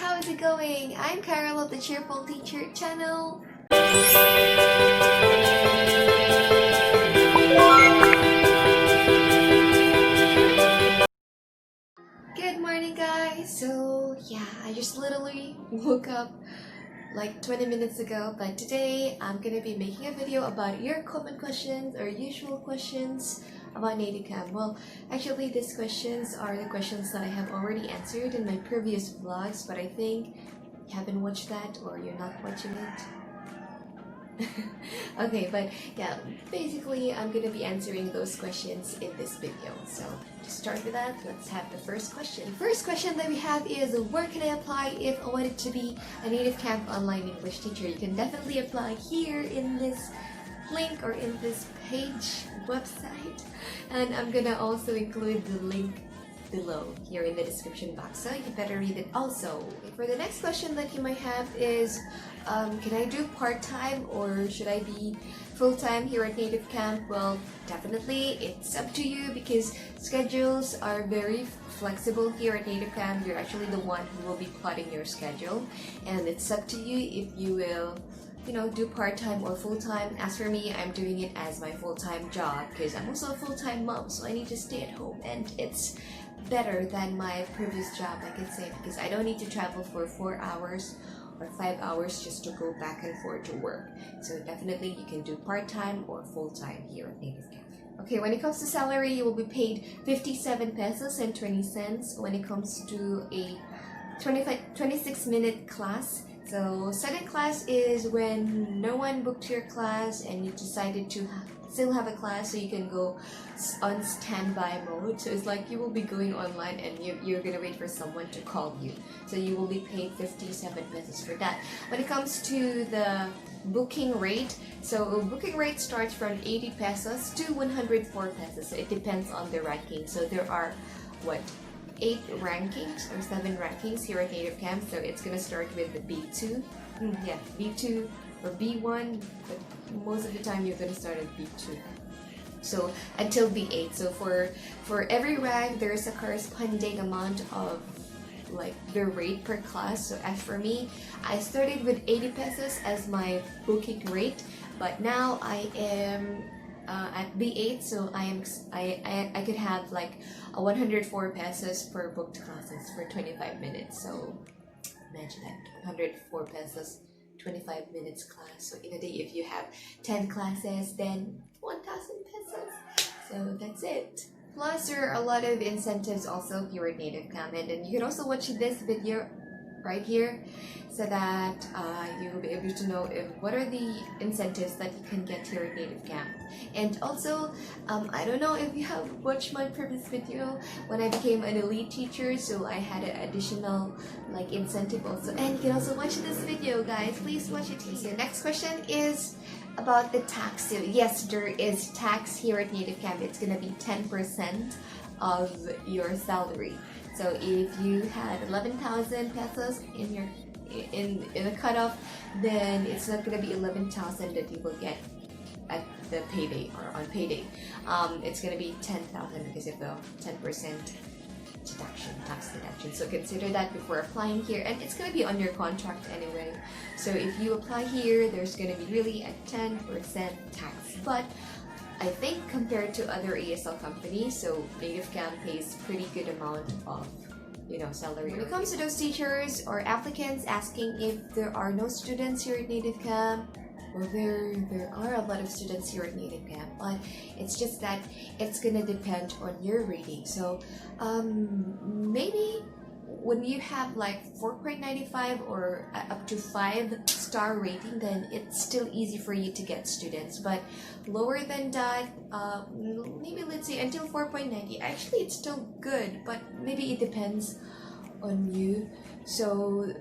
how's it going? I'm Carol of the Cheerful Teacher channel. Good morning, guys. So yeah, I just literally woke up like 20 minutes ago, but today I'm gonna be making a video about your common questions or usual questions about native cam. Well, actually these questions are the questions that I have already answered in my previous vlogs, but I think you haven't watched that or you're not watching it. Okay, but yeah, basically I'm gonna be answering those questions in this video. So to start with that, let's have the first question. The first question that we have is, where can I apply if I wanted to be a native camp online English teacher? You can definitely apply here in this link or in this page website, and I'm gonna also include the link below here in the description box, so you better read it also. For the next question that you might have is, can I do part-time or should I be full-time here at Native Camp? Well, definitely it's up to you because schedules are very flexible here at Native Camp. You're actually the one who will be plotting your schedule, and it's up to you if you will do part-time or full-time. As for me, I'm doing it as my full-time job because I'm also a full-time mom, so I need to stay at home, and it's better than my previous job, I could say, because I don't need to travel for 4 hours or 5 hours just to go back and forth to work. So definitely you can do part-time or full-time here at Native Camp. Okay, when it comes to salary, you will be paid 57 pesos and 20 cents when it comes to a 26-minute class. So second class is when no one booked your class and you decided to still have a class, so you can go on standby mode. So it's like you will be going online and you're gonna wait for someone to call you. So you will be paid 57 pesos for that. When it comes to the booking rate, so booking rate starts from 80 pesos to 104 pesos. So it depends on the ranking. So there are 8 rankings or 7 rankings here at Native Camp. So it's gonna start with the B2, B2 or B1, but most of the time you're gonna start at B2. So until B8. So for every rank, there is a corresponding amount of the rate per class. So as for me, I started with 80 pesos as my booking rate, but now I am at B8, so I could have like a 104 pesos per booked classes for 25 minutes. So imagine that, 104 pesos, 25 minutes class. So in a day, if you have 10 classes, then 1,000 pesos. So that's it. Plus, there are a lot of incentives also here at Native Camp, and then you can also watch this video right here so that you will be able to know what are the incentives that you can get here at Native Camp. And also, I don't know if you have watched my previous video when I became an elite teacher, so I had an additional incentive also, and you can also watch this video, guys. Please watch it here. So next question is about the tax. So yes, there is tax here at Native Camp. It's gonna be 10% of your salary. So if you had 11,000 pesos in the cutoff, then it's not gonna be 11,000 that you will get at the payday or on payday. It's gonna be 10,000 because of the 10% tax deduction. So consider that before applying here, and it's gonna be on your contract anyway. So if you apply here, there's gonna be really a 10% tax. But I think compared to other ESL companies, so Native Camp pays pretty good amount of salary. When it comes to those teachers or applicants asking if there are no students here at Native Camp, well, there are a lot of students here at Native Camp, but it's just that it's gonna depend on your rating. So maybe when you have 4.95 or up to 5-star rating, then it's still easy for you to get students. But lower than that, maybe let's say until 4.90, actually it's still good, but maybe it depends on you. So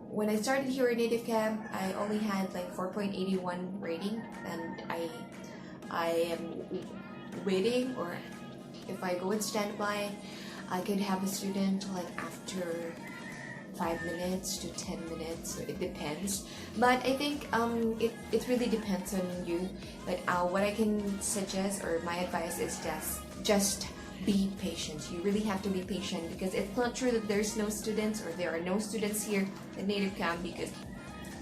when I started here at Native Camp, I only had 4.81 rating, and I am waiting, or if I go in standby, I could have a student after 5 minutes to 10 minutes, so it depends. But I think it really depends on you. But what I can suggest, or my advice, is just be patient. You really have to be patient, because it's not true that there's no students or there are no students here at Native Camp, because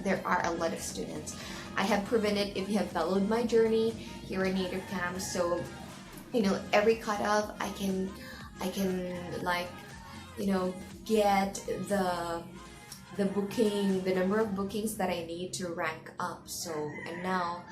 there are a lot of students. I have proven it if you have followed my journey here at Native Camp. So, you know, every cutoff I can like, you know, get the booking, the number of bookings that I need to rank up. So, and now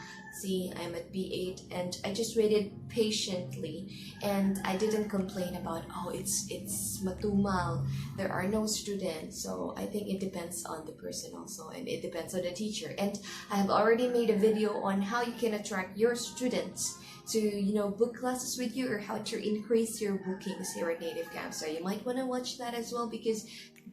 see, I'm at B8 and I just waited patiently, and I didn't complain about, oh, it's matumal, there are no students. So I think it depends on the person also, and it depends on the teacher. And I have already made a video on how you can attract your students to, you know, book classes with you, or how to increase your bookings here at Native Camp. So you might want to watch that as well, because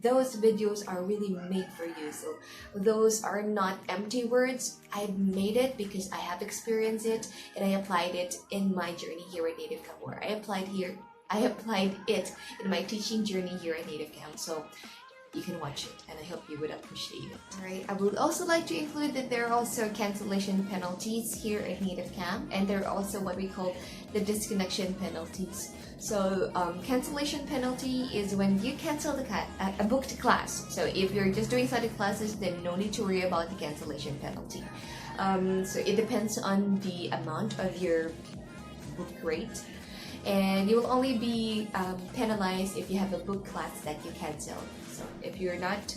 those videos are really made for you. So those are not empty words. I made it because I have experienced it, and I applied it in my journey here at Native Camp, or I applied it in my teaching journey here at Native Camp. So you can watch it, and I hope you would appreciate it. Alright, I would also like to include that there are also cancellation penalties here at Native Camp, and there are also what we call the disconnection penalties. So cancellation penalty is when you cancel a booked class. So if you're just doing study classes, then no need to worry about the cancellation penalty. So it depends on the amount of your book rate, and you will only be penalized if you have a book class that you cancel. So if you're not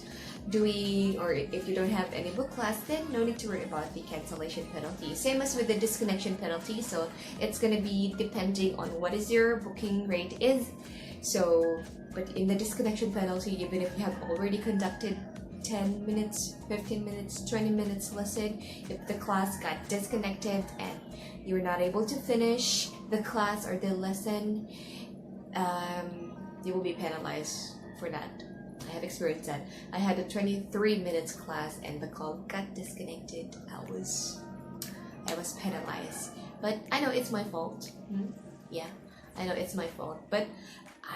doing, or if you don't have any book class, then no need to worry about the cancellation penalty. Same as with the disconnection penalty. So it's going to be depending on what is your booking rate is. So, but in the disconnection penalty, even if you have already conducted 10 minutes, 15 minutes, 20 minutes lesson, if the class got disconnected and you're not able to finish the class or the lesson, you will be penalized for that. I have experienced that. I had a 23 minutes class and the call got disconnected. I was penalized. But I know it's my fault. Yeah, I know it's my fault. But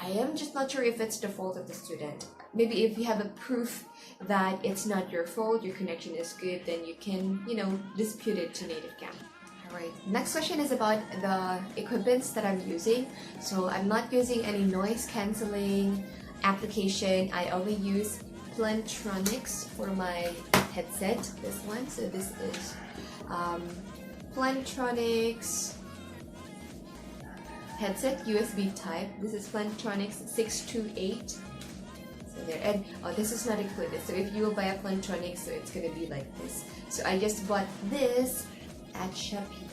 I am just not sure if it's the fault of the student. Maybe if you have a proof that it's not your fault, your connection is good, then you can, you know, dispute it to Native Camp. Alright, next question is about the equipments that I'm using. So I'm not using any noise cancelling application. I only use Plantronics for my headset, this one. So this is Plantronics headset, USB type. This is Plantronics 628. So there, and oh, this is not included. So if you will buy a Plantronics, so it's gonna be like this. So I just bought this at Shopee.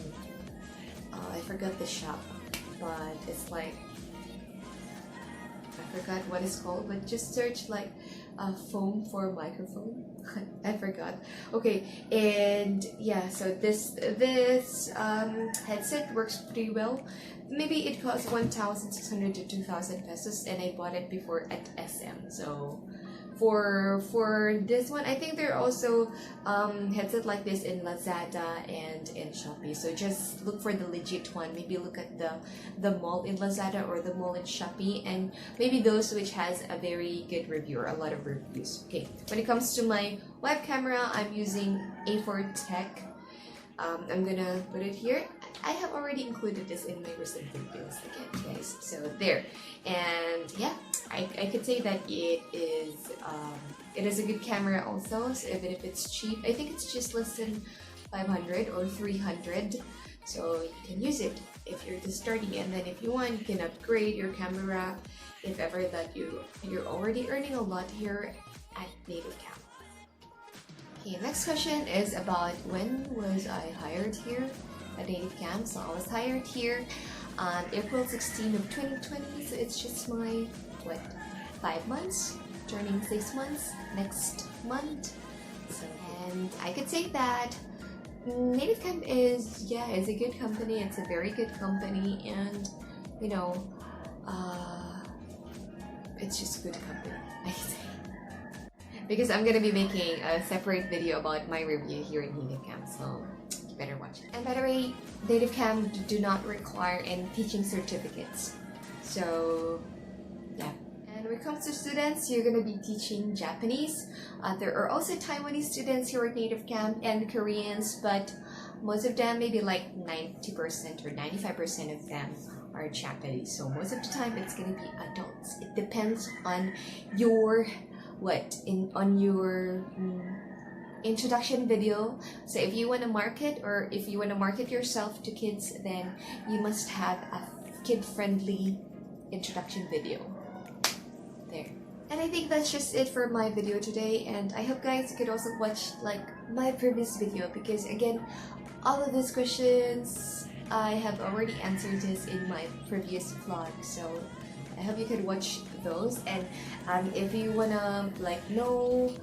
I forgot the shop, but it's like, I forgot what it's called, but just search like foam for microphone. I forgot. Okay, and yeah, so this headset works pretty well. Maybe it costs 1,600 to 2,000 pesos, and I bought it before at SM. So for this one, I think there are also headset like this in Lazada and in Shopee. So just look for the legit one. Maybe look at the mall in Lazada or the mall in Shopee, and maybe those which has a very good review or a lot of reviews. Okay, when it comes to my web camera, I'm using A4 Tech. I'm gonna put it here. I have already included this in my recent videos again, guys. So there, and yeah, I could say that it is a good camera also. So even if it's cheap, I think it's just less than 500 or 300. So you can use it if you're just starting, and then if you want, you can upgrade your camera if ever that you're already earning a lot here at Native Camp. Okay, next question is about when was I hired here at Native Camp. So I was hired here on April 16 of 2020. So it's just my 5 months, turning 6 months next month. So, and I could say that Native Camp is it's a good company. It's a very good company, and you know, it's just a good company, I say. Because I'm gonna be making a separate video about my review here in Native Camp, so you better watch it. And by the way, Native Camp do not require any teaching certificates. So yeah. And when it comes to students, you're gonna be teaching Japanese. There are also Taiwanese students here at Native Camp and Koreans, but most of them, maybe like 90% or 95% of them, are Japanese. So most of the time it's gonna be adults. It depends on your introduction video. So if you want to market, or if you want to market yourself to kids, then you must have a kid-friendly introduction video. There. And I think that's just it for my video today, and I hope guys you could also watch like my previous video, because again, all of these questions I have already answered this in my previous vlog, so I hope you could watch those. And if you wanna like know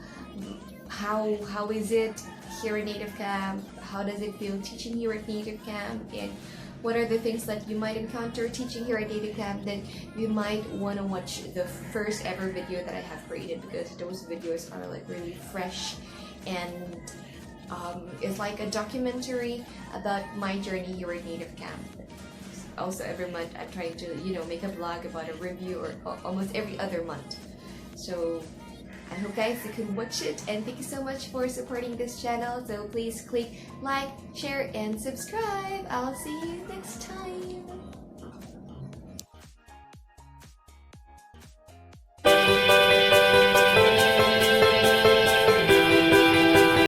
how is it here at Native Camp, how does it feel teaching here at Native Camp, and what are the things that you might encounter teaching here at Native Camp, then you might want to watch the first ever video that I have created, because those videos are like really fresh, and it's like a documentary about my journey here at Native Camp. Also every month I'm trying to make a vlog about a review, or almost every other month. So I hope guys you can watch it, and thank you so much for supporting this channel. So please click like, share, and subscribe. I'll see you next time.